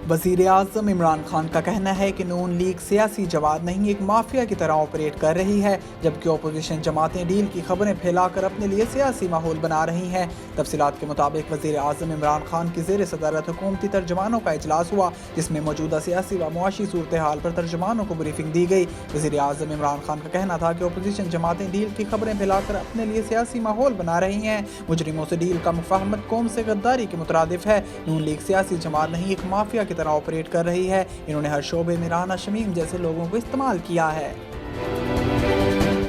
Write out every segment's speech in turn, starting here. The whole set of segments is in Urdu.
وزیر اعظم عمران خان کا کہنا ہے کہ نون لیگ سیاسی جماعت نہیں، ایک مافیا کی طرح آپریٹ کر رہی ہے، جبکہ اپوزیشن جماعتیں ڈیل کی خبریں پھیلا کر اپنے لیے سیاسی ماحول بنا رہی ہیں۔ تفصیلات کے مطابق وزیر اعظم عمران خان کی زیر صدارت حکومتی ترجمانوں کا اجلاس ہوا، جس میں موجودہ سیاسی و معاشی صورتحال پر ترجمانوں کو بریفنگ دی گئی۔ وزیر اعظم عمران خان کا کہنا تھا کہ اپوزیشن جماعتیں ڈیل کی خبریں پھیلا کر اپنے لیے سیاسی ماحول بنا رہی ہیں۔ مجرموں سے ڈیل کا مفاہمت قوم سے غداری کے مترادف ہے۔ نون لیگ سیاسی جماعت نہیں، ایک مافیا کی طرح آپریٹ کر رہی ہے۔ انہوں نے ہر شعبے میں رانا شمیم جیسے لوگوں کو استعمال کیا ہے۔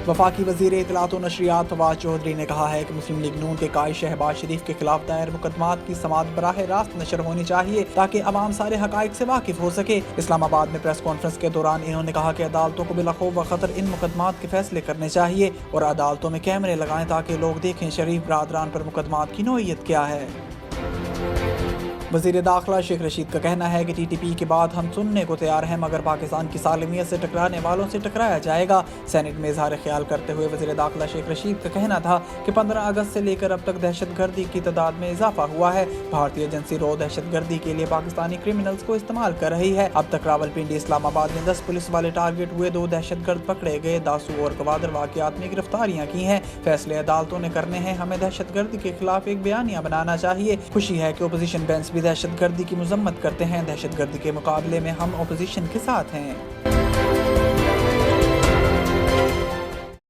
وفاقی وزیر اطلاعات و نشریات فواد چودھری نے کہا ہے کہ مسلم لیگ نون کے قائد شہباز شریف کے خلاف دائر مقدمات کی سماعت براہ راست نشر ہونی چاہیے تاکہ عوام سارے حقائق سے واقف ہو سکے۔ اسلام آباد میں پریس کانفرنس کے دوران انہوں نے کہا کہ عدالتوں کو بلا خوف و خطر ان مقدمات کے فیصلے کرنے چاہیے اور عدالتوں میں کیمرے لگائیں تاکہ لوگ دیکھیں شریف برادران پر مقدمات کی نوعیت کیا ہے۔ وزیر داخلہ شیخ رشید کا کہنا ہے کہ ٹی ٹی پی کے بعد ہم سننے کو تیار ہیں، مگر پاکستان کی سالمیت سے ٹکرانے والوں سے ٹکرایا جائے گا۔ سینٹ میں اظہار خیال کرتے ہوئے وزیر داخلہ شیخ رشید کا کہنا تھا کہ 15 اگست سے لے کر اب تک دہشت گردی کی تعداد میں اضافہ ہوا ہے۔ بھارتی ایجنسی رو دہشت گردی کے لیے پاکستانی کرمنلز کو استعمال کر رہی ہے۔ اب تک راولپنڈی، اسلام آباد میں 10 پولیس والے ٹارگٹ ہوئے، 2 دہشت گرد پکڑے گئے، داسو اور گوادر واقعات میں گرفتاریاں کی ہیں۔ فیصلے عدالتوں نے کرنے ہیں، ہمیں دہشت گردی کے خلاف ایک بیانیہ بنانا چاہیے۔ خوشی ہے کہ اپوزیشن بینچ بھی دہشت گردی کی مذمت کرتے ہیں، دہشت گردی کے مقابلے میں ہم اپوزیشن کے ساتھ ہیں۔